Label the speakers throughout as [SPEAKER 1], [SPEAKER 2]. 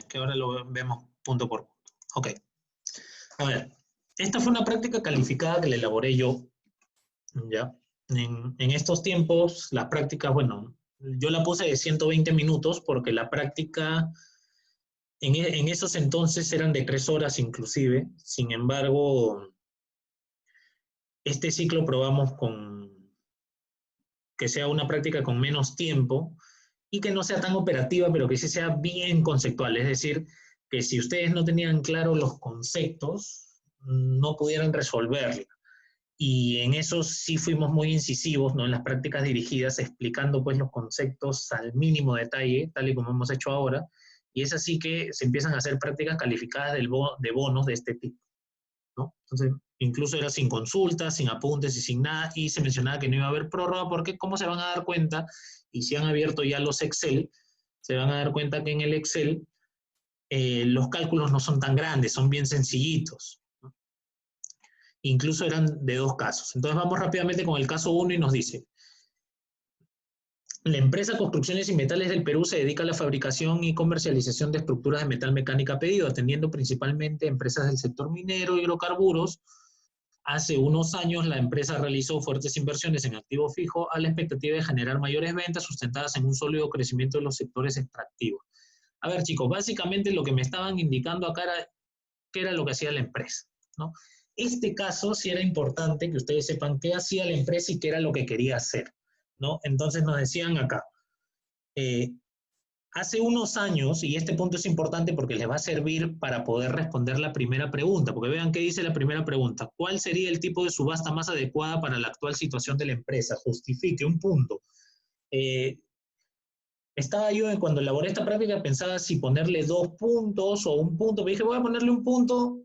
[SPEAKER 1] que ahora lo vemos punto por punto. Ok. A ver, esta fue una práctica calificada que la elaboré yo, ¿ya? En estos tiempos, las prácticas, bueno, yo la puse de 120 minutos porque la práctica en esos entonces eran de 3 horas inclusive. Sin embargo, este ciclo probamos con que sea una práctica con menos tiempo y que no sea tan operativa, pero que sí sea bien conceptual. Es decir, que si ustedes no tenían claro los conceptos, no pudieran resolverla. Y en eso sí fuimos muy incisivos, ¿no? En las prácticas dirigidas, explicando pues los conceptos al mínimo detalle, tal y como hemos hecho ahora. Y es así que se empiezan a hacer prácticas calificadas de bonos de este tipo, ¿no? Entonces, incluso era sin consultas, sin apuntes y sin nada, y se mencionaba que no iba a haber prórroga, porque ¿cómo se van a dar cuenta? Y si han abierto ya los Excel, se van a dar cuenta que en el Excel los cálculos no son tan grandes, son bien sencillitos, ¿no? Incluso eran de 2 casos. Entonces vamos rápidamente con el caso 1 y nos dice: la empresa Construcciones y Metales del Perú se dedica a la fabricación y comercialización de estructuras de metal mecánica a pedido, atendiendo principalmente a empresas del sector minero y hidrocarburos. Hace unos años la empresa realizó fuertes inversiones en activo fijo a la expectativa de generar mayores ventas sustentadas en un sólido crecimiento de los sectores extractivos. A ver, chicos, básicamente lo que me estaban indicando acá era qué era lo que hacía la empresa, ¿no? Este caso sí era importante que ustedes sepan qué hacía la empresa y qué era lo que quería hacer, ¿no? Entonces nos decían acá, hace unos años, y este punto es importante porque les va a servir para poder responder la primera pregunta, porque vean qué dice la primera pregunta: ¿cuál sería el tipo de subasta más adecuada para la actual situación de la empresa? Justifique un punto. Estaba yo, cuando elaboré esta práctica, pensaba si ponerle 2 puntos o un punto, pero dije, voy a ponerle un punto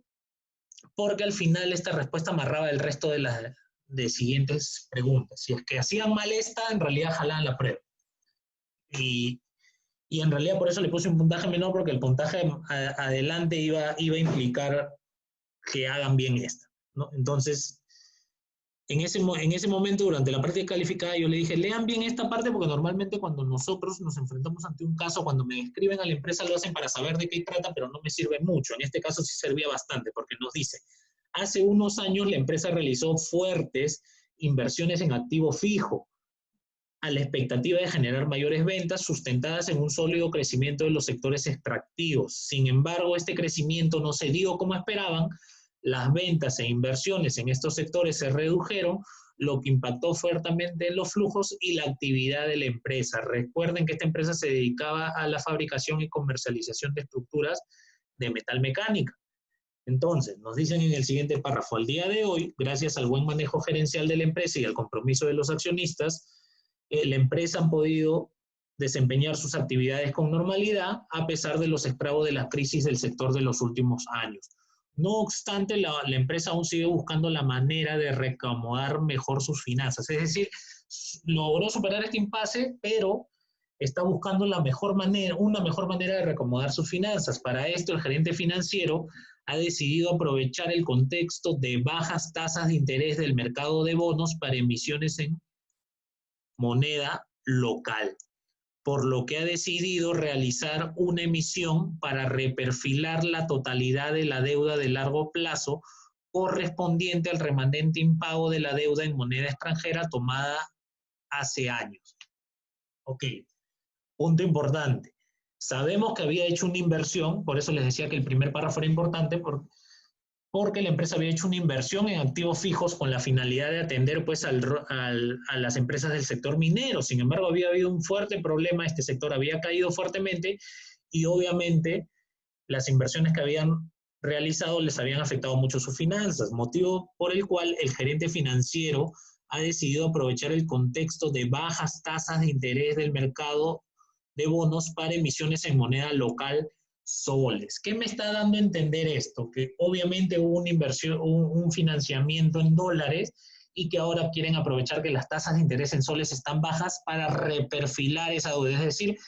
[SPEAKER 1] porque al final esta respuesta amarraba el resto de las siguientes preguntas. Si es que hacían mal esta, en realidad jalaban la prueba. Y en realidad por eso le puse un puntaje menor, porque el puntaje adelante iba a implicar que hagan bien esta, ¿no? Entonces, en ese momento, durante la práctica calificada, yo le dije, lean bien esta parte, porque normalmente cuando nosotros nos enfrentamos ante un caso, cuando me describen a la empresa, lo hacen para saber de qué trata, pero no me sirve mucho. En este caso sí servía bastante, porque nos dice: hace unos años la empresa realizó fuertes inversiones en activo fijo, a la expectativa de generar mayores ventas sustentadas en un sólido crecimiento de los sectores extractivos. Sin embargo, este crecimiento no se dio como esperaban, las ventas e inversiones en estos sectores se redujeron, lo que impactó fuertemente en los flujos y la actividad de la empresa. Recuerden que esta empresa se dedicaba a la fabricación y comercialización de estructuras de metal mecánica. Entonces, nos dicen en el siguiente párrafo: al día de hoy, gracias al buen manejo gerencial de la empresa y al compromiso de los accionistas, la empresa han podido desempeñar sus actividades con normalidad a pesar de los estragos de la crisis del sector de los últimos años. No obstante, la empresa aún sigue buscando la manera de reacomodar mejor sus finanzas. Es decir, logró superar este impasse, pero está buscando una mejor manera de reacomodar sus finanzas. Para esto, el gerente financiero ha decidido aprovechar el contexto de bajas tasas de interés del mercado de bonos para emisiones en moneda local, por lo que ha decidido realizar una emisión para reperfilar la totalidad de la deuda de largo plazo correspondiente al remanente impago de la deuda en moneda extranjera tomada hace años. Ok, punto importante. Sabemos que había hecho una inversión, por eso les decía que el primer párrafo era importante, porque la empresa había hecho una inversión en activos fijos con la finalidad de atender pues, a las empresas del sector minero. Sin embargo, había habido un fuerte problema, este sector había caído fuertemente y obviamente las inversiones que habían realizado les habían afectado mucho sus finanzas, motivo por el cual el gerente financiero ha decidido aprovechar el contexto de bajas tasas de interés del mercado de bonos para emisiones en moneda local, soles. ¿Qué me está dando a entender esto? Que obviamente hubo una inversión, un financiamiento en dólares y que ahora quieren aprovechar que las tasas de interés en soles están bajas para reperfilar esa deuda, es decir,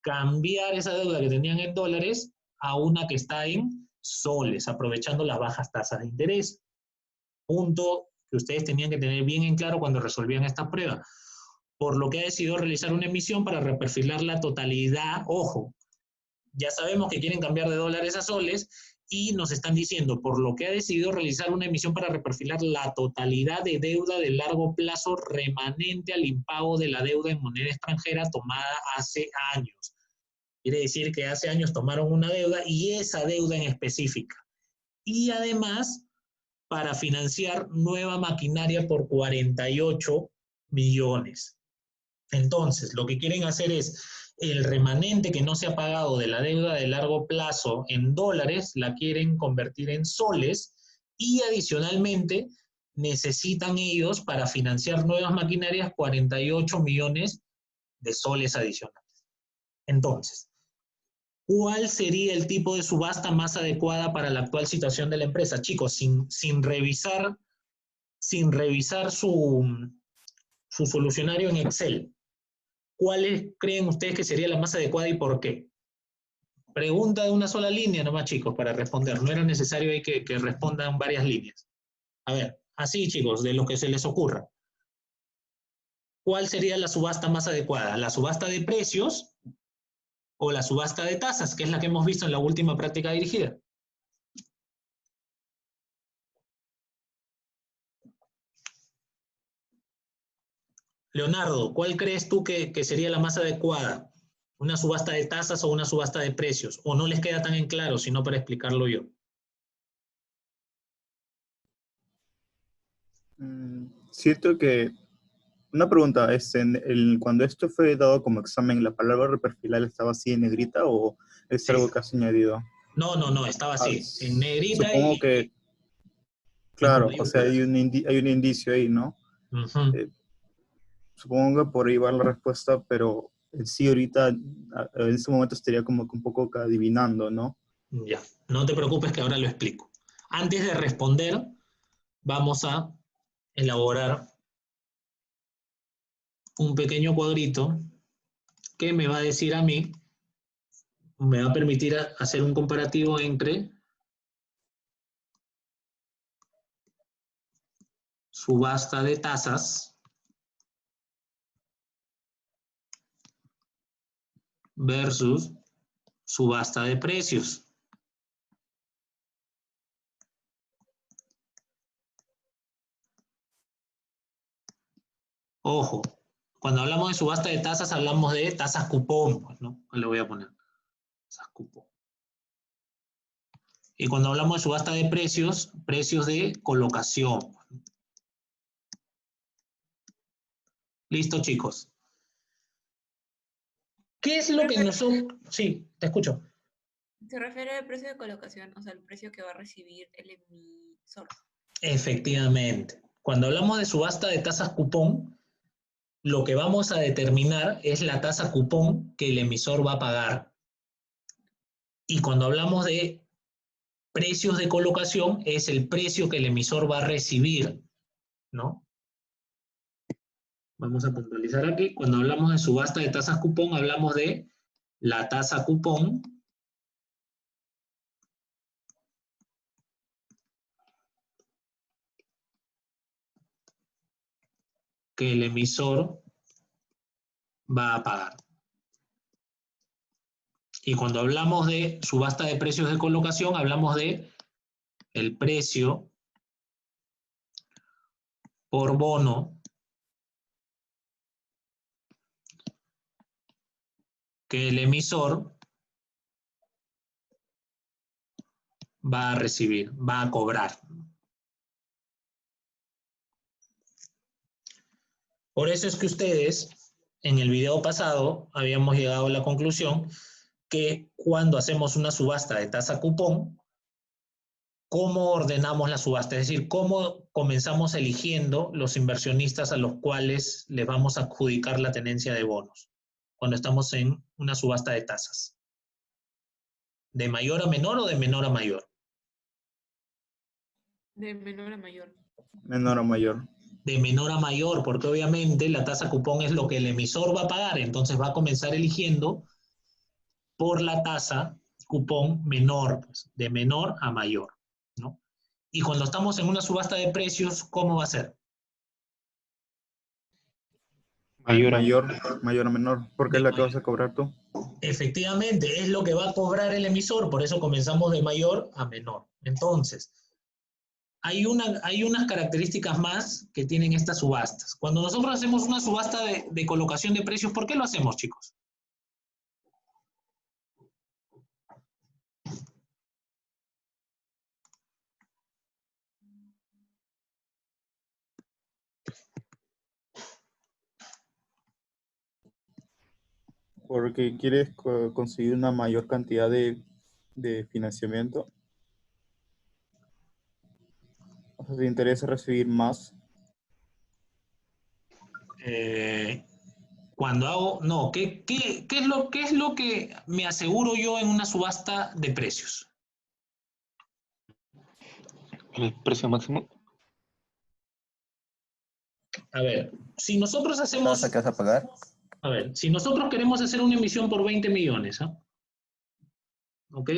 [SPEAKER 1] cambiar esa deuda que tenían en dólares a una que está en soles, aprovechando las bajas tasas de interés. Punto que ustedes tenían que tener bien en claro cuando resolvían esta prueba. Por lo que ha decidido realizar una emisión para reperfilar la totalidad, ojo, ya sabemos que quieren cambiar de dólares a soles y nos están diciendo, por lo que ha decidido realizar una emisión para reperfilar la totalidad de deuda de largo plazo remanente al impago de la deuda en moneda extranjera tomada hace años. Quiere decir que hace años tomaron una deuda y esa deuda en específica. Y además, para financiar nueva maquinaria por 48 millones. Entonces, lo que quieren hacer es el remanente que no se ha pagado de la deuda de largo plazo en dólares, la quieren convertir en soles y adicionalmente necesitan ellos para financiar nuevas maquinarias 48 millones de soles adicionales. Entonces, ¿cuál sería el tipo de subasta más adecuada para la actual situación de la empresa? Chicos, sin revisar su solucionario en Excel, ¿cuáles creen ustedes que sería la más adecuada y por qué? Pregunta de una sola línea nomás, chicos, para responder. No era necesario ahí que respondan varias líneas. A ver, así, chicos, de lo que se les ocurra. ¿Cuál sería la subasta más adecuada? ¿La subasta de precios o la subasta de tasas, que es la que hemos visto en la última práctica dirigida? Leonardo, ¿cuál crees tú que sería la más adecuada? ¿Una subasta de tasas o una subasta de precios? ¿O no les queda tan en claro, sino para explicarlo yo?
[SPEAKER 2] Siento que, una pregunta, cuando esto fue dado como examen, ¿la palabra reperfilar estaba así en negrita o es
[SPEAKER 1] Sí.
[SPEAKER 2] algo que has añadido?
[SPEAKER 1] No, estaba así, en negrita
[SPEAKER 2] Supongo que,
[SPEAKER 1] y con
[SPEAKER 2] claro, o sea,
[SPEAKER 1] mayúsculas.
[SPEAKER 2] hay un indicio ahí, ¿no?
[SPEAKER 1] Uh-huh.
[SPEAKER 2] Eh, Supongo que por ahí va la respuesta, pero sí ahorita, en este momento estaría como que un poco que adivinando, ¿no?
[SPEAKER 1] Ya, no te preocupes que ahora lo explico. Antes de responder, vamos a elaborar un pequeño cuadrito que me va a decir a mí, me va a permitir hacer un comparativo entre subasta de tasas versus subasta de precios. Ojo, cuando hablamos de subasta de tasas, hablamos de tasas cupón, pues, ¿no? Le voy a poner tasas cupón. Y cuando hablamos de subasta de precios, precios de colocación. Listo, chicos. ¿Qué es lo que nosotros... Sí, te escucho.
[SPEAKER 3] Se refiere al precio de colocación, o sea, el precio que va a recibir el emisor.
[SPEAKER 1] Efectivamente. Cuando hablamos de subasta de tasas cupón, lo que vamos a determinar es la tasa cupón que el emisor va a pagar. Y cuando hablamos de precios de colocación, es el precio que el emisor va a recibir, ¿no? Vamos a puntualizar aquí. Cuando hablamos de subasta de tasas cupón, hablamos de la tasa cupón que el emisor va a pagar. Y cuando hablamos de subasta de precios de colocación, hablamos de el precio por bono que el emisor va a recibir, va a cobrar. Por eso es que ustedes, en el video pasado, habíamos llegado a la conclusión que cuando hacemos una subasta de tasa cupón, ¿cómo ordenamos la subasta? Es decir, ¿cómo comenzamos eligiendo los inversionistas a los cuales les vamos a adjudicar la tenencia de bonos cuando estamos en una subasta de tasas? ¿De mayor a menor o de menor a mayor?
[SPEAKER 3] De menor a mayor.
[SPEAKER 2] Menor o mayor.
[SPEAKER 1] De menor a mayor, porque obviamente la tasa cupón es lo que el emisor va a pagar, entonces va a comenzar eligiendo por la tasa cupón menor, pues, de menor a mayor, ¿no? Y cuando estamos en una subasta de precios, ¿cómo va a ser?
[SPEAKER 2] Mayor, mayor o menor. ¿Por qué es la que vas a cobrar tú?
[SPEAKER 1] Efectivamente, es lo que va a cobrar el emisor, por eso comenzamos de mayor a menor. Entonces, hay unas características más que tienen estas subastas. Cuando nosotros hacemos una subasta de colocación de precios, ¿por qué lo hacemos, chicos?
[SPEAKER 2] Porque quieres conseguir una mayor cantidad de financiamiento. O sea, te interesa recibir más.
[SPEAKER 1] Cuando hago, no, ¿qué es lo que me aseguro yo en una subasta de precios?
[SPEAKER 4] El precio máximo.
[SPEAKER 1] A ver, si nosotros hacemos,
[SPEAKER 5] ¿Tasa que vas a pagar?
[SPEAKER 1] a ver, si nosotros queremos hacer una emisión por 20 millones, ¿ah? ¿Ok?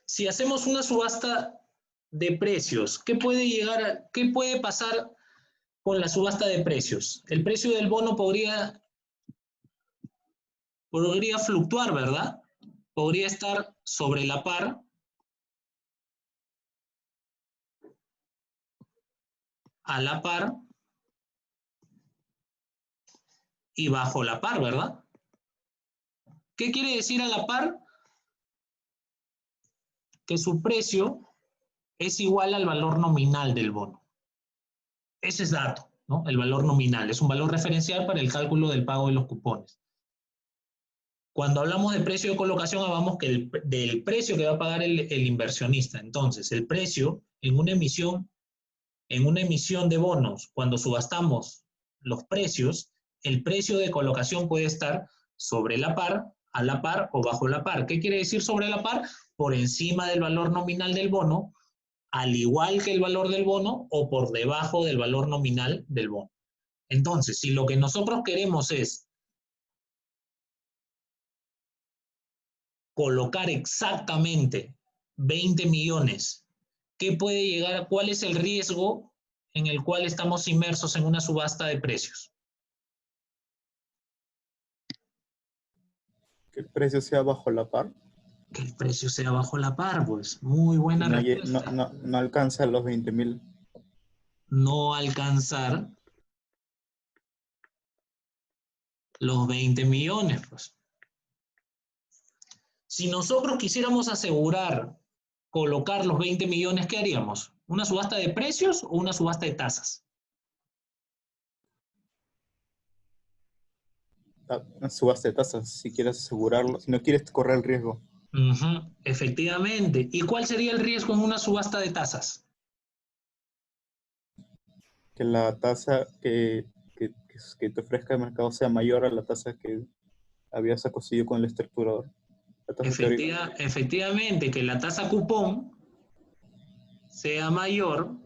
[SPEAKER 1] Si hacemos una subasta de precios, ¿qué puede pasar con la subasta de precios? El precio del bono podría fluctuar, ¿verdad? Podría estar sobre la par a la par y bajo la par, ¿verdad? ¿Qué quiere decir a la par? Que su precio es igual al valor nominal del bono. Ese es dato, ¿no? El valor nominal es un valor referencial para el cálculo del pago de los cupones. Cuando hablamos de precio de colocación, hablamos del precio que va a pagar el inversionista. Entonces, el precio en una emisión de bonos, cuando subastamos los precios, el precio de colocación puede estar sobre la par, a la par o bajo la par. ¿Qué quiere decir sobre la par? Por encima del valor nominal del bono, al igual que el valor del bono o por debajo del valor nominal del bono. Entonces, si lo que nosotros queremos es colocar exactamente 20 millones, ¿qué puede llegar? ¿Cuál es el riesgo en el cual estamos inmersos en una subasta de precios?
[SPEAKER 2] Que el precio sea bajo la par.
[SPEAKER 1] Que el precio sea bajo la par, pues. Muy buena respuesta.
[SPEAKER 2] No alcanza los 20.000.
[SPEAKER 1] No alcanzar los 20 millones, pues. Si nosotros quisiéramos asegurar colocar los 20 millones, ¿qué haríamos? ¿Una subasta de precios o una subasta de tasas?
[SPEAKER 2] Una subasta de tasas, si quieres asegurarlo, si no quieres correr el riesgo.
[SPEAKER 1] Efectivamente. ¿Y cuál sería el riesgo en una subasta de tasas?
[SPEAKER 2] Que la tasa que te ofrezca el mercado sea mayor a la tasa que habías conseguido con el estructurador. La tasa teórica.
[SPEAKER 1] Efectivamente, que la tasa cupón sea mayor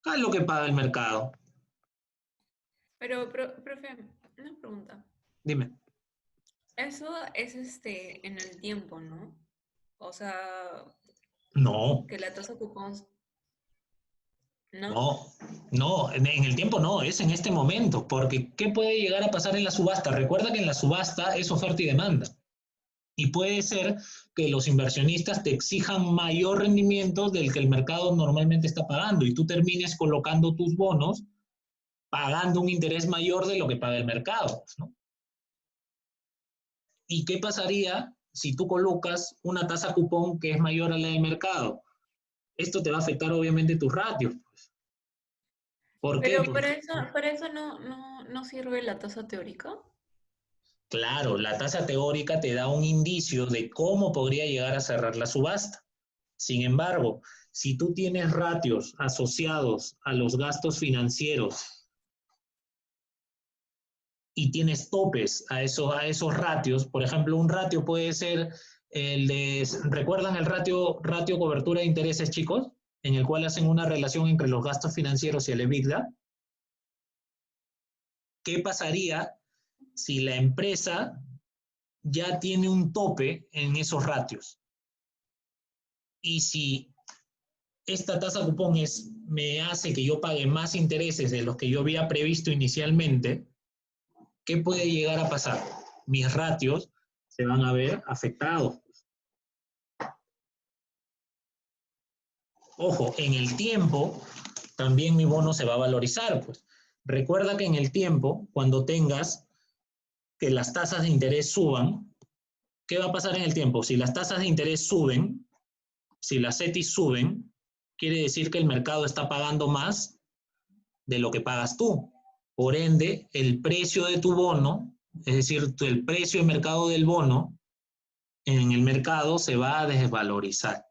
[SPEAKER 1] a lo que paga el mercado.
[SPEAKER 3] Pero, profe, una pregunta.
[SPEAKER 1] Dime.
[SPEAKER 3] Eso es en el tiempo, ¿no? O sea,
[SPEAKER 1] No,
[SPEAKER 3] que la tasa cupón, ¿no?
[SPEAKER 1] no, en el tiempo no, es en este momento, porque ¿qué puede llegar a pasar en la subasta? Recuerda que en la subasta es oferta y demanda. Y puede ser que los inversionistas te exijan mayor rendimiento del que el mercado normalmente está pagando y tú termines colocando tus bonos pagando un interés mayor de lo que paga el mercado, ¿no? ¿Y qué pasaría si tú colocas una tasa cupón que es mayor a la del mercado? Esto te va a afectar obviamente tus ratios, pues. ¿Por qué?
[SPEAKER 3] Pero para eso no sirve la tasa teórica.
[SPEAKER 1] Claro, la tasa teórica te da un indicio de cómo podría llegar a cerrar la subasta. Sin embargo, si tú tienes ratios asociados a los gastos financieros y tienes topes a esos ratios, por ejemplo, un ratio puede ser el de, ¿recuerdan el ratio cobertura de intereses, chicos? En el cual hacen una relación entre los gastos financieros y el EBITDA. ¿Qué pasaría si la empresa ya tiene un tope en esos ratios? Y si esta tasa cupón me hace que yo pague más intereses de los que yo había previsto inicialmente, ¿qué puede llegar a pasar? Mis ratios se van a ver afectados. Ojo, en el tiempo también mi bono se va a valorizar, pues. Recuerda que en el tiempo, cuando tengas que las tasas de interés suban, ¿qué va a pasar en el tiempo? Si las tasas de interés suben, si las CETIS suben, quiere decir que el mercado está pagando más de lo que pagas tú. Por ende, el precio de tu bono, es decir, el precio de mercado del bono, en el mercado se va a desvalorizar,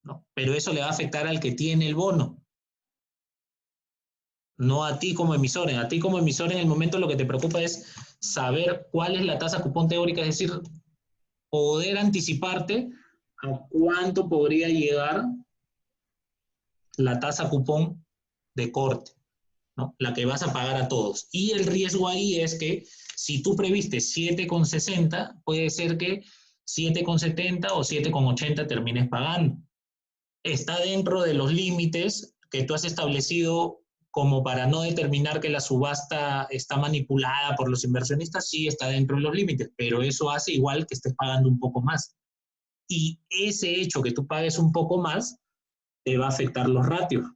[SPEAKER 1] ¿no? Pero eso le va a afectar al que tiene el bono, no a ti como emisor. A ti como emisor en el momento lo que te preocupa es saber cuál es la tasa cupón teórica, es decir, poder anticiparte a cuánto podría llegar la tasa cupón de corte, ¿no? La que vas a pagar a todos. Y el riesgo ahí es que si tú previste 7,60, puede ser que 7,70 o 7,80 termines pagando. Está dentro de los límites que tú has establecido como para no determinar que la subasta está manipulada por los inversionistas, sí está dentro de los límites, pero eso hace igual que estés pagando un poco más. Y ese hecho que tú pagues un poco más te va a afectar los ratios.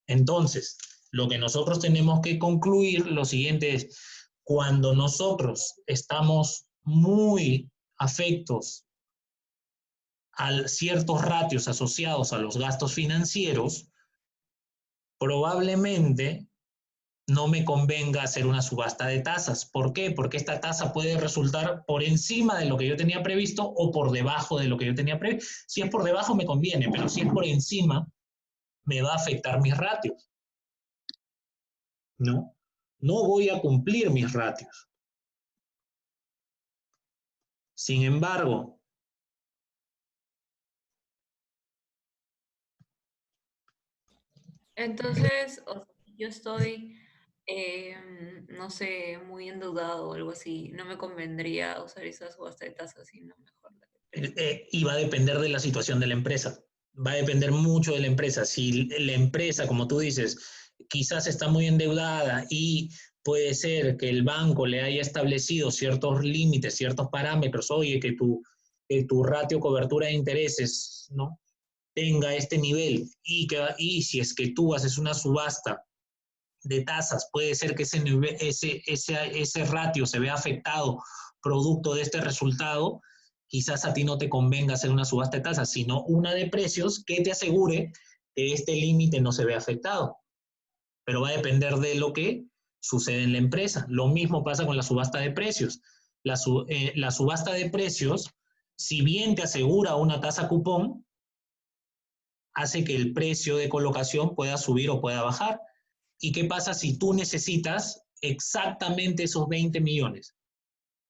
[SPEAKER 1] Entonces, lo que nosotros tenemos que concluir lo siguiente es, cuando nosotros estamos muy afectos a ciertos ratios asociados a los gastos financieros, probablemente no me convenga hacer una subasta de tasas. ¿Por qué? Porque esta tasa puede resultar por encima de lo que yo tenía previsto o por debajo de lo que yo tenía previsto. Si es por debajo me conviene, pero si es por encima me va a afectar mis ratios. No voy a cumplir mis ratios. Sin embargo,
[SPEAKER 3] Entonces, o sea, si yo estoy, no sé, muy endeudado o algo así, no me convendría usar esa subasta de tasas, sino mejor la de precios.
[SPEAKER 1] y va a depender de la situación de la empresa. Va a depender mucho de la empresa. Si la empresa, como tú dices, quizás está muy endeudada y puede ser que el banco le haya establecido ciertos límites, ciertos parámetros, oye, que tu ratio cobertura de intereses, ¿no?, tenga este nivel, y si es que tú haces una subasta de tasas, puede ser que ese ratio se vea afectado producto de este resultado, quizás a ti no te convenga hacer una subasta de tasas, sino una de precios que te asegure que este límite no se vea afectado. Pero va a depender de lo que sucede en la empresa. Lo mismo pasa con la subasta de precios. La subasta de precios, si bien te asegura una tasa cupón, hace que el precio de colocación pueda subir o pueda bajar. ¿Y qué pasa si tú necesitas exactamente esos 20 millones?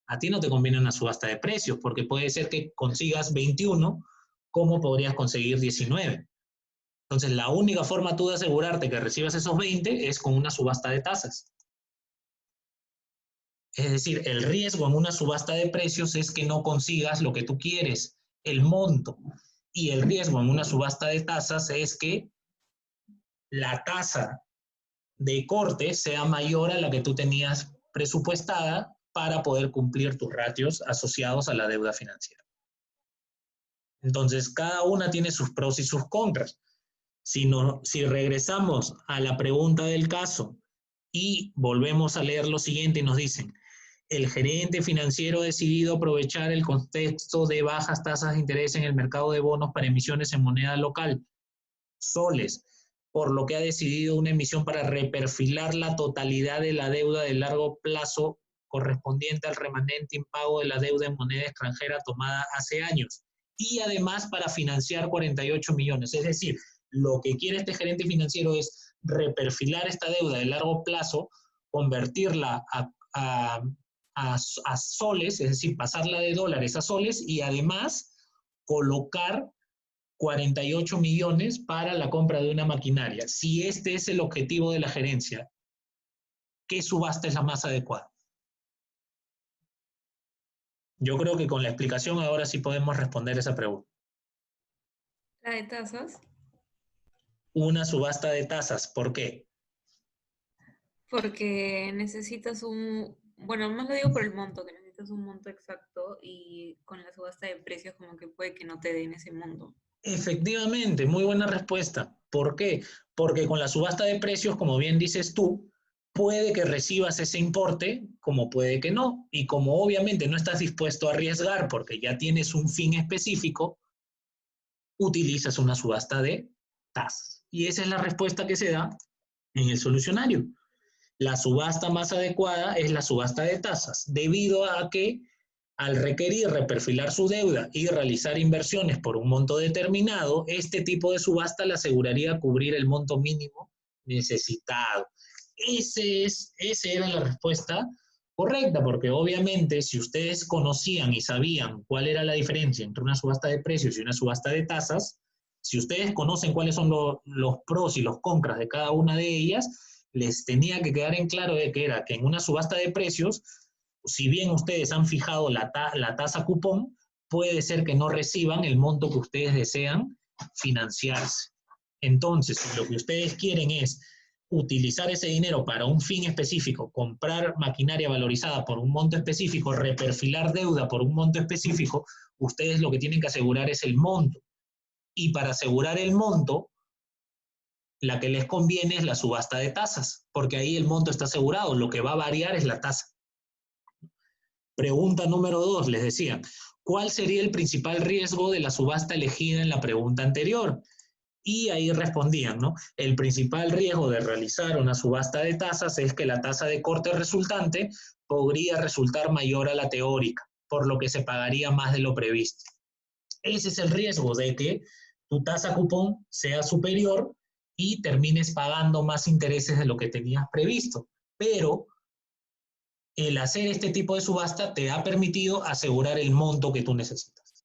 [SPEAKER 1] A ti no te conviene una subasta de precios, porque puede ser que consigas 21, ¿cómo podrías conseguir 19? Entonces, la única forma tú de asegurarte que recibas esos 20 es con una subasta de tasas. Es decir, el riesgo en una subasta de precios es que no consigas lo que tú quieres, el monto. Y el riesgo en una subasta de tasas es que la tasa de corte sea mayor a la que tú tenías presupuestada para poder cumplir tus ratios asociados a la deuda financiera. Entonces, cada una tiene sus pros y sus contras. Si regresamos a la pregunta del caso y volvemos a leer lo siguiente y nos dicen, el gerente financiero ha decidido aprovechar el contexto de bajas tasas de interés en el mercado de bonos para emisiones en moneda local, soles, por lo que ha decidido una emisión para reperfilar la totalidad de la deuda de largo plazo correspondiente al remanente impago de la deuda en moneda extranjera tomada hace años, y además para financiar 48 millones. Es decir, lo que quiere este gerente financiero es reperfilar esta deuda de largo plazo, convertirla a soles, es decir, pasarla de dólares a soles, y además colocar 48 millones para la compra de una maquinaria. Si este es el objetivo de la gerencia, ¿qué subasta es la más adecuada? Yo creo que con la explicación ahora sí podemos responder esa pregunta.
[SPEAKER 3] ¿La de tasas?
[SPEAKER 1] Una subasta de tasas. ¿Por qué?
[SPEAKER 3] Porque necesitas bueno, más lo digo por el monto, que necesitas un monto exacto y con la subasta de precios como que puede que no te den ese monto.
[SPEAKER 1] Efectivamente, muy buena respuesta. ¿Por qué? Porque con la subasta de precios, como bien dices tú, puede que recibas ese importe, como puede que no. Y como obviamente no estás dispuesto a arriesgar porque ya tienes un fin específico, utilizas una subasta de tasas. Y esa es la respuesta que se da en el solucionario. La subasta más adecuada es la subasta de tasas, debido a que al requerir reperfilar su deuda y realizar inversiones por un monto determinado, este tipo de subasta le aseguraría cubrir el monto mínimo necesitado. Esa era la respuesta correcta, porque obviamente si ustedes conocían y sabían cuál era la diferencia entre una subasta de precios y una subasta de tasas, si ustedes conocen cuáles son los pros y los contras de cada una de ellas, les tenía que quedar en claro de que era que en una subasta de precios, si bien ustedes han fijado la tasa cupón, puede ser que no reciban el monto que ustedes desean financiarse. Entonces, si lo que ustedes quieren es utilizar ese dinero para un fin específico, comprar maquinaria valorizada por un monto específico, reperfilar deuda por un monto específico, ustedes lo que tienen que asegurar es el monto. Y para asegurar el monto, la que les conviene es la subasta de tasas, porque ahí el monto está asegurado, lo que va a variar es la tasa. Pregunta número 2, les decía, ¿cuál sería el principal riesgo de la subasta elegida en la pregunta anterior? Y ahí respondían, ¿no? El principal riesgo de realizar una subasta de tasas es que la tasa de corte resultante podría resultar mayor a la teórica, por lo que se pagaría más de lo previsto. Ese es el riesgo de que tu tasa cupón sea superior y termines pagando más intereses de lo que tenías previsto. Pero el hacer este tipo de subasta te ha permitido asegurar el monto que tú necesitas.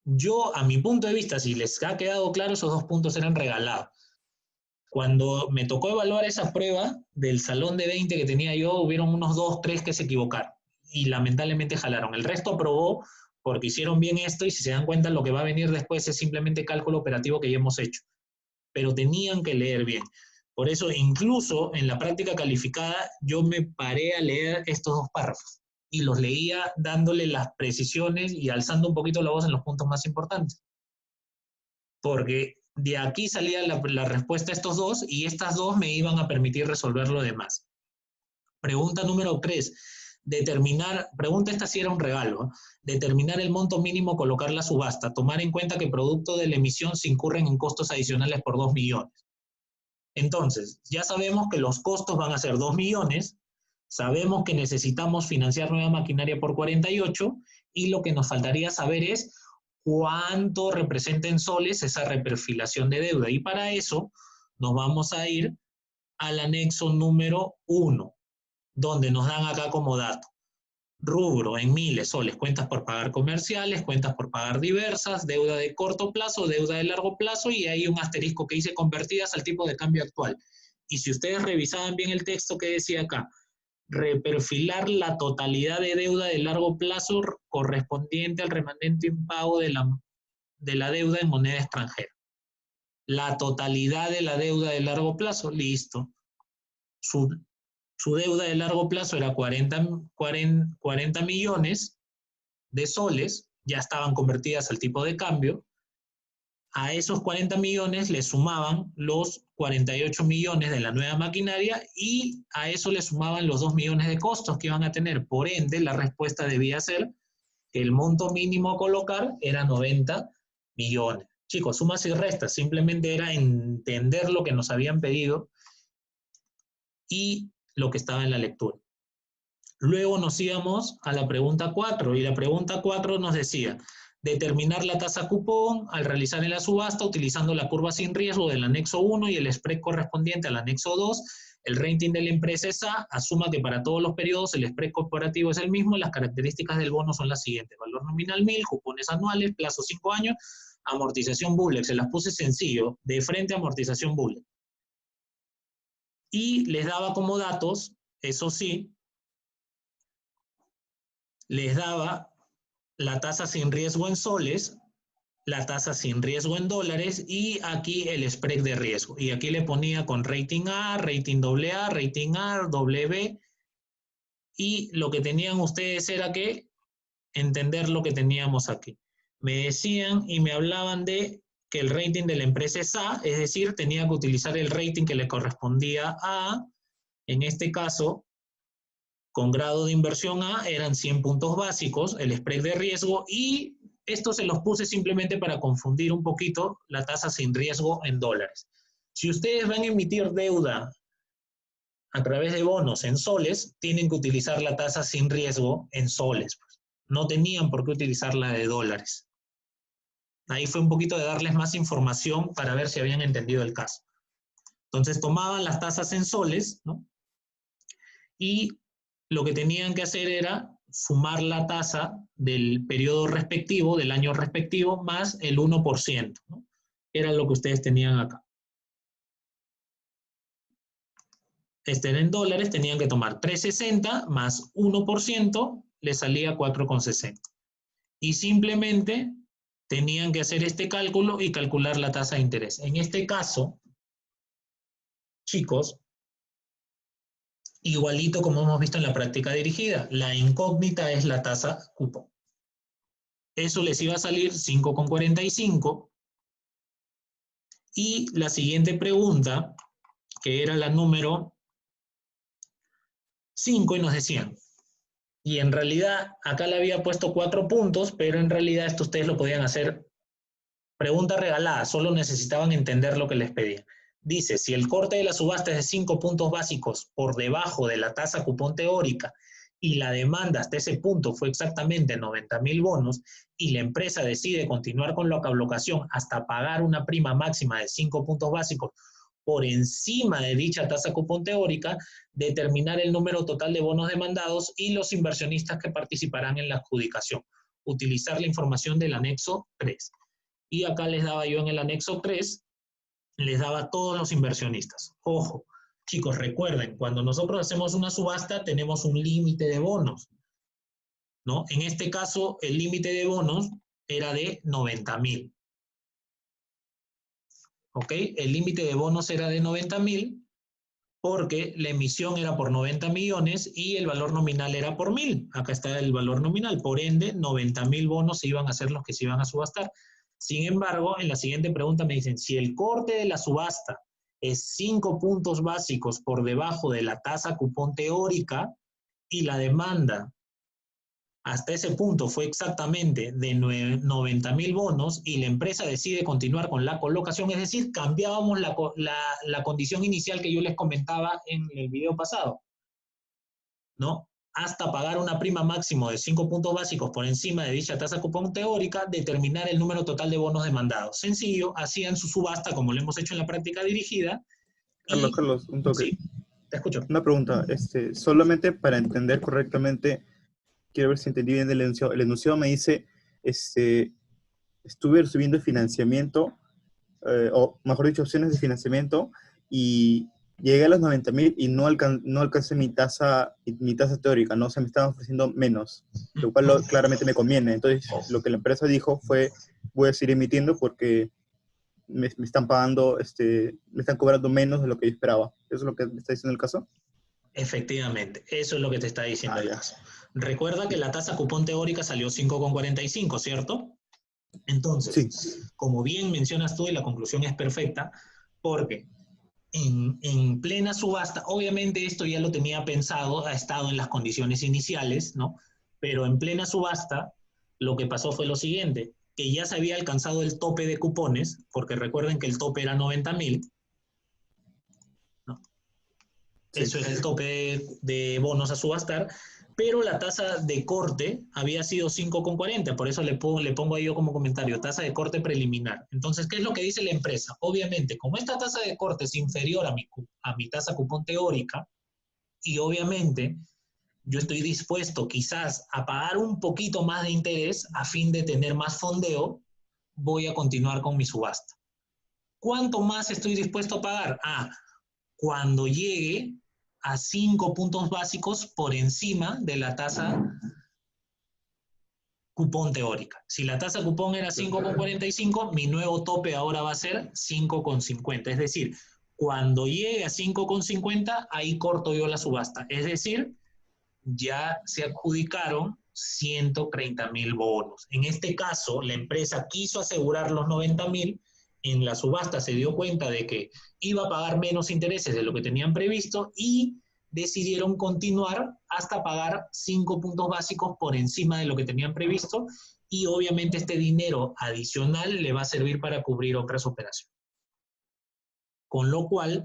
[SPEAKER 1] Yo, a mi punto de vista, si les ha quedado claro, esos 2 puntos eran regalados. Cuando me tocó evaluar esa prueba del salón de 20 que tenía yo, hubieron unos 2, 3 que se equivocaron y lamentablemente jalaron. El resto aprobó porque hicieron bien esto y si se dan cuenta lo que va a venir después es simplemente cálculo operativo que ya hemos hecho. Pero tenían que leer bien. Por eso, incluso en la práctica calificada, yo me paré a leer estos 2 párrafos y los leía dándole las precisiones y alzando un poquito la voz en los puntos más importantes. Porque de aquí salía la respuesta a estos 2 y estas 2 me iban a permitir resolver lo demás. Pregunta número 3. Pregunta esta sí era un regalo, determinar el monto mínimo, colocar la subasta, tomar en cuenta que producto de la emisión se incurren en costos adicionales por 2 millones. Entonces, ya sabemos que los costos van a ser 2 millones, sabemos que necesitamos financiar nueva maquinaria por 48 y lo que nos faltaría saber es cuánto representa en soles esa reperfilación de deuda. Y para eso nos vamos a ir al anexo número 1, donde nos dan acá como dato. Rubro en miles, soles, cuentas por pagar comerciales, cuentas por pagar diversas, deuda de corto plazo, deuda de largo plazo, y hay un asterisco que dice convertidas al tipo de cambio actual. Y si ustedes revisaban bien el texto que decía acá, reperfilar la totalidad de deuda de largo plazo correspondiente al remanente impago de la deuda en moneda extranjera. La totalidad de la deuda de largo plazo, listo. Su deuda de largo plazo era 40 millones de soles, ya estaban convertidas al tipo de cambio. A esos 40 millones le sumaban los 48 millones de la nueva maquinaria y a eso le sumaban los 2 millones de costos que iban a tener. Por ende, la respuesta debía ser que el monto mínimo a colocar era 90 millones. Chicos, sumas y restas, simplemente era entender lo que nos habían pedido y lo que estaba en la lectura. Luego nos íbamos a la pregunta 4 y la pregunta 4 nos decía determinar la tasa cupón al realizar en la subasta utilizando la curva sin riesgo del anexo 1 y el spread correspondiente al anexo 2. El rating de la empresa es A, asuma que para todos los periodos el spread corporativo es el mismo, las características del bono son las siguientes: valor nominal 1000, cupones anuales, plazo 5 años, amortización bullet, se las puse sencillo, de frente a amortización bullet. Y les daba como datos, eso sí, les daba la tasa sin riesgo en soles la tasa sin riesgo en dólares y aquí el spread de riesgo. Y aquí le ponía con rating A, rating AA, rating A, W. Y lo que tenían ustedes era que entender lo que teníamos aquí. Me decían y me hablaban de que el rating de la empresa es A, es decir, tenía que utilizar el rating que le correspondía a A. En este caso, con grado de inversión A, eran 100 puntos básicos, el spread de riesgo, y esto se los puse simplemente para confundir un poquito la tasa sin riesgo en dólares. Si ustedes van a emitir deuda a través de bonos en soles, tienen que utilizar la tasa sin riesgo en soles. No tenían por qué utilizar la de dólares. Ahí fue un poquito de darles más información para ver si habían entendido el caso. Entonces tomaban las tasas en soles, ¿no? Y lo que tenían que hacer era sumar la tasa del periodo respectivo, del año respectivo, más el 1%, ¿no? Era lo que ustedes tenían acá. Este era en dólares, tenían que tomar 3.60 más 1%, les salía 4.60. Y simplemente tenían que hacer este cálculo y calcular la tasa de interés. En este caso, chicos, igualito como hemos visto en la práctica dirigida, la incógnita es la tasa cupón. Eso les iba a salir 5,45. Y la siguiente pregunta, que era la número 5, y nos decían, y en realidad acá le había puesto 4 puntos, pero en realidad esto ustedes lo podían hacer pregunta regalada, solo necesitaban entender lo que les pedía. Dice, si el corte de la subasta es de 5 puntos básicos por debajo de la tasa cupón teórica y la demanda hasta ese punto fue exactamente 90.000 bonos y la empresa decide continuar con la colocación hasta pagar una prima máxima de 5 puntos básicos por encima de dicha tasa cupón teórica, determinar el número total de bonos demandados y los inversionistas que participarán en la adjudicación. Utilizar la información del anexo 3. Y acá les daba yo en el anexo 3, les daba a todos los inversionistas. Ojo, chicos, recuerden, cuando nosotros hacemos una subasta tenemos un límite de bonos, ¿no? En este caso, el límite de bonos era de 90.000. ¿Ok? El límite de bonos era de 90.000 porque la emisión era por 90 millones y el valor nominal era por 1.000. Acá está el valor nominal. Por ende, 90.000 bonos iban a ser los que se iban a subastar. Sin embargo, en la siguiente pregunta me dicen, si el corte de la subasta es 5 puntos básicos por debajo de la tasa cupón teórica y la demanda hasta ese punto fue exactamente de 90.000 bonos y la empresa decide continuar con la colocación, es decir, cambiábamos la condición inicial que yo les comentaba en el video pasado, ¿no? Hasta pagar una prima máximo de 5 puntos básicos por encima de dicha tasa cupón teórica, determinar el número total de bonos demandados. Sencillo, hacían su subasta como lo hemos hecho en la práctica dirigida.
[SPEAKER 2] Carlos, un toque.
[SPEAKER 1] Sí, te escucho.
[SPEAKER 2] Una pregunta, solamente para entender correctamente, quiero ver si entendí bien el enunciado. El enunciado me dice, estuve recibiendo financiamiento, o mejor dicho, opciones de financiamiento, y llegué a los 90.000 y no alcancé mi tasa teórica, ¿no? O sea, me estaban ofreciendo menos, lo cual claramente me conviene. Entonces, lo que la empresa dijo fue, voy a seguir emitiendo porque me están pagando, me están cobrando menos de lo que yo esperaba. ¿Eso es lo que me está diciendo el caso?
[SPEAKER 1] Efectivamente, eso es lo que te está diciendo el caso. Recuerda que la tasa cupón teórica salió 5,45, ¿cierto? Entonces, sí, como bien mencionas tú, y la conclusión es perfecta, porque en plena subasta, obviamente esto ya lo tenía pensado, ha estado en las condiciones iniciales, ¿no? Pero en plena subasta, lo que pasó fue lo siguiente, que ya se había alcanzado el tope de cupones, porque recuerden que el tope era 90.000, ¿no? Sí. Eso era el tope de bonos a subastar, pero la tasa de corte había sido 5,40, por eso le pongo ahí yo como comentario, tasa de corte preliminar. Entonces, ¿qué es lo que dice la empresa? Obviamente, como esta tasa de corte es inferior a mi tasa cupón teórica, y obviamente yo estoy dispuesto quizás a pagar un poquito más de interés a fin de tener más fondeo, voy a continuar con mi subasta. ¿Cuánto más estoy dispuesto a pagar? Cuando llegue a 5 puntos básicos por encima de la tasa cupón teórica. Si la tasa cupón era 5,45, mi nuevo tope ahora va a ser 5,50. Es decir, cuando llegue a 5,50, ahí corto yo la subasta. Es decir, ya se adjudicaron 130.000 bonos. En este caso, la empresa quiso asegurar los 90.000, en la subasta se dio cuenta de que iba a pagar menos intereses de lo que tenían previsto y decidieron continuar hasta pagar 5 puntos básicos por encima de lo que tenían previsto, y obviamente este dinero adicional le va a servir para cubrir otras operaciones. Con lo cual,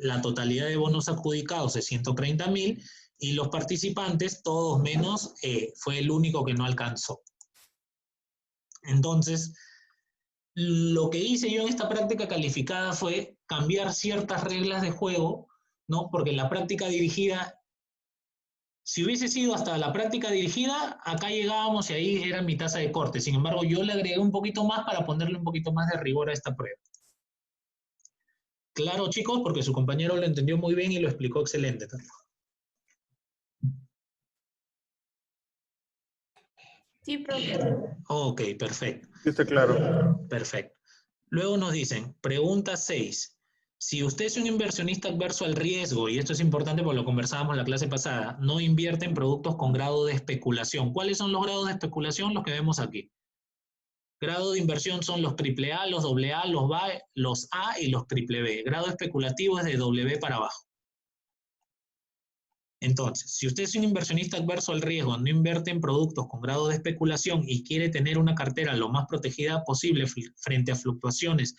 [SPEAKER 1] la totalidad de bonos adjudicados es 130.000, y los participantes, todos menos, fue el único que no alcanzó. Entonces, lo que hice yo en esta práctica calificada fue cambiar ciertas reglas de juego, ¿no? Porque en la práctica dirigida, si hubiese sido hasta la práctica dirigida, acá llegábamos y ahí era mi tasa de corte. Sin embargo, yo le agregué un poquito más para ponerle un poquito más de rigor a esta prueba. Claro, chicos, porque su compañero lo entendió muy bien y lo explicó excelente.
[SPEAKER 3] Sí, profe.
[SPEAKER 1] Ok, perfecto.
[SPEAKER 2] Está claro.
[SPEAKER 1] Perfecto. Luego nos dicen, pregunta 6. Si usted es un inversionista adverso al riesgo, y esto es importante porque lo conversábamos en la clase pasada, no invierte en productos con grado de especulación. ¿Cuáles son los grados de especulación? Los que vemos aquí. Grado de inversión son los AAA, los AA, los A y los BBB. Grado especulativo es de W para abajo. Entonces, si usted es un inversionista adverso al riesgo, no invierte en productos con grado de especulación y quiere tener una cartera lo más protegida posible frente a fluctuaciones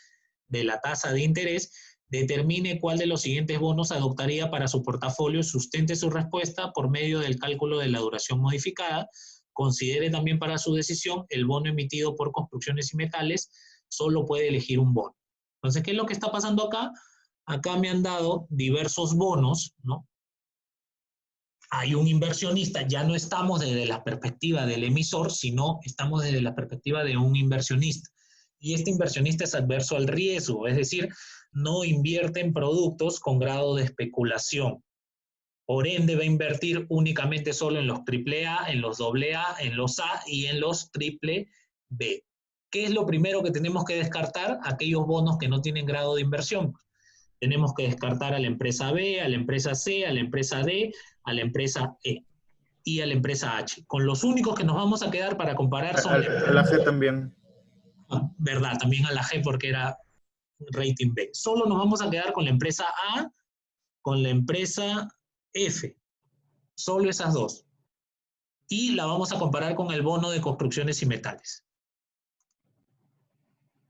[SPEAKER 1] de la tasa de interés, determine cuál de los siguientes bonos adoptaría para su portafolio, sustente su respuesta por medio del cálculo de la duración modificada, considere también para su decisión el bono emitido por Construcciones y Metales, solo puede elegir un bono. Entonces, ¿qué es lo que está pasando acá? Acá me han dado diversos bonos, ¿no? Hay un inversionista, ya no estamos desde la perspectiva del emisor, sino estamos desde la perspectiva de un inversionista. Y este inversionista es adverso al riesgo, es decir, no invierte en productos con grado de especulación. Por ende, va a invertir únicamente solo en los AAA, en los AA, en los A y en los BBB. ¿Qué es lo primero que tenemos que descartar? Aquellos bonos que no tienen grado de inversión. Tenemos que descartar a la empresa B, a la empresa C, a la empresa D, a la empresa E y a la empresa H. Con los únicos que nos vamos a quedar para comparar son...
[SPEAKER 2] A la G también.
[SPEAKER 1] Ah, verdad, también a la G porque era rating B. Solo nos vamos a quedar con la empresa A, con la empresa F. Solo esas dos. Y la vamos a comparar con el bono de Construcciones y Metales.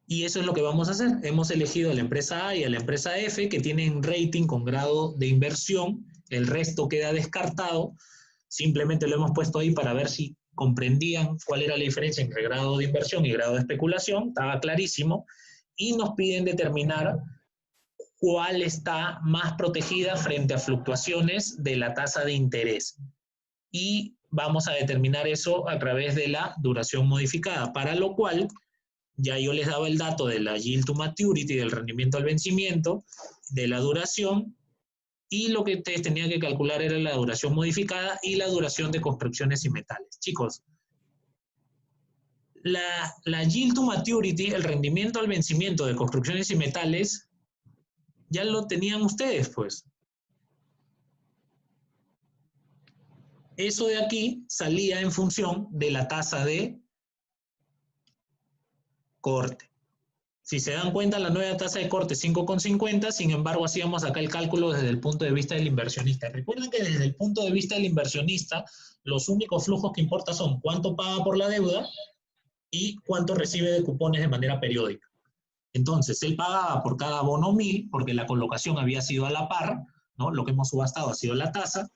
[SPEAKER 1] Y eso es lo que vamos a hacer. Hemos elegido a la empresa A y a la empresa F, que tienen rating con grado de inversión. El resto queda descartado. Simplemente lo hemos puesto ahí para ver si comprendían cuál era la diferencia entre grado de inversión y grado de especulación. Estaba clarísimo. Y nos piden determinar cuál está más protegida frente a fluctuaciones de la tasa de interés. Y vamos a determinar eso a través de la duración modificada, para lo cual ya yo les daba el dato de la yield to maturity, del rendimiento al vencimiento, de la duración, y lo que ustedes tenían que calcular era la duración modificada y la duración de Construcciones y Metales. Chicos, la yield to maturity, el rendimiento al vencimiento de Construcciones y Metales, ya lo tenían ustedes, pues. Eso de aquí salía en función de la tasa de corte. Si se dan cuenta, la nueva tasa de corte es 5,50, sin embargo, hacíamos acá el cálculo desde el punto de vista del inversionista. Recuerden que desde el punto de vista del inversionista, los únicos flujos que importan son cuánto paga por la deuda y cuánto recibe de cupones de manera periódica. Entonces, él pagaba por cada bono 1.000, porque la colocación había sido a la par, ¿no? Lo que hemos subastado ha sido la tasa.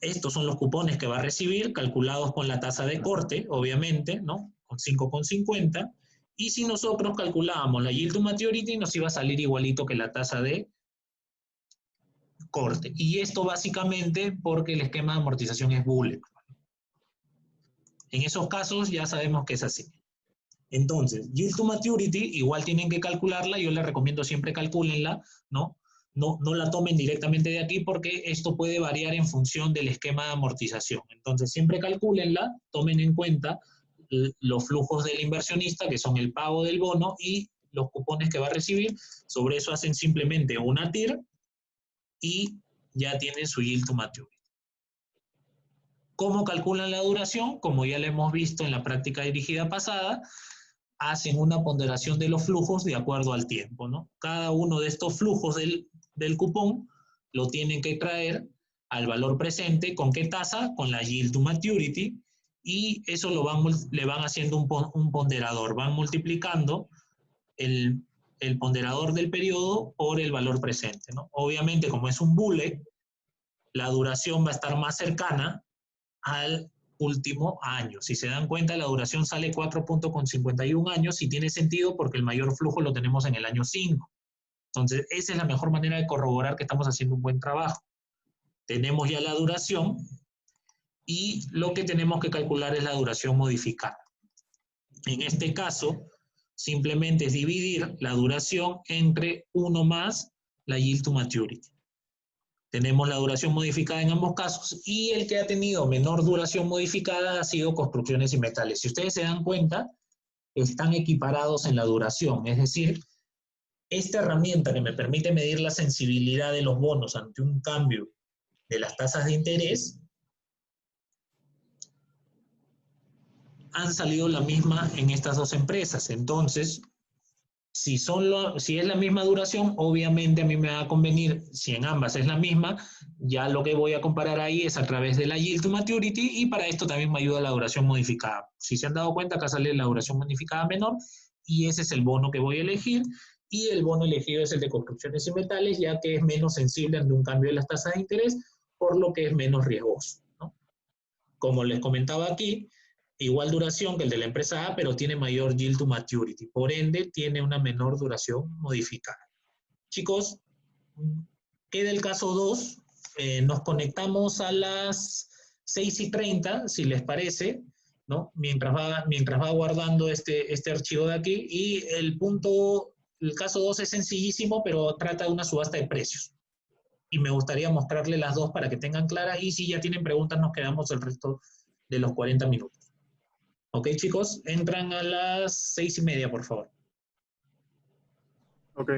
[SPEAKER 1] Estos son los cupones que va a recibir, calculados con la tasa de corte, obviamente, ¿no? Con 5,50. Y si nosotros calculábamos la yield to maturity, nos iba a salir igualito que la tasa de corte. Y esto básicamente porque el esquema de amortización es bullet. En esos casos ya sabemos que es así. Entonces, yield to maturity, igual tienen que calcularla, yo les recomiendo siempre calcúlenla, ¿no? no la tomen directamente de aquí porque esto puede variar en función del esquema de amortización. Entonces, siempre calcúlenla, tomen en cuenta los flujos del inversionista, que son el pago del bono y los cupones que va a recibir. Sobre eso hacen simplemente una TIR y ya tienen su yield to maturity. ¿Cómo calculan la duración? Como ya lo hemos visto en la práctica dirigida pasada, hacen una ponderación de los flujos de acuerdo al tiempo, ¿no? Cada uno de estos flujos del cupón lo tienen que traer al valor presente. ¿Con qué tasa? Con la yield to maturity, y eso le van haciendo un ponderador, van multiplicando el ponderador del periodo por el valor presente, ¿no? Obviamente, como es un bullet, la duración va a estar más cercana al último año. Si se dan cuenta, la duración sale 4.51 años y tiene sentido porque el mayor flujo lo tenemos en el año 5. Entonces, esa es la mejor manera de corroborar que estamos haciendo un buen trabajo. Tenemos ya la duración y lo que tenemos que calcular es la duración modificada. En este caso, simplemente es dividir la duración entre 1 más la yield to maturity. Tenemos la duración modificada en ambos casos y el que ha tenido menor duración modificada ha sido construcciones y metales. Si ustedes se dan cuenta, están equiparados en la duración. Es decir, esta herramienta que me permite medir la sensibilidad de los bonos ante un cambio de las tasas de interés, han salido la misma en estas dos empresas. Entonces, si es la misma duración, obviamente a mí me va a convenir, si en ambas es la misma, ya lo que voy a comparar ahí es a través de la yield to maturity, y para esto también me ayuda la duración modificada. Si se han dado cuenta, acá sale la duración modificada menor, y ese es el bono que voy a elegir, y el bono elegido es el de construcciones y metales, ya que es menos sensible ante un cambio de las tasas de interés, por lo que es menos riesgoso, ¿no? Como les comentaba aquí, igual duración que el de la empresa A, pero tiene mayor yield to maturity. Por ende, tiene una menor duración modificada. Chicos, queda el caso 2. Nos conectamos a las 6:30, si les parece, ¿no? Mientras va guardando este archivo de aquí. Y el caso 2 es sencillísimo, pero trata de una subasta de precios. Y me gustaría mostrarles las dos para que tengan claras. Y si ya tienen preguntas, nos quedamos el resto de los 40 minutos. Ok, chicos, entran a las 6:30, por favor.
[SPEAKER 2] Ok.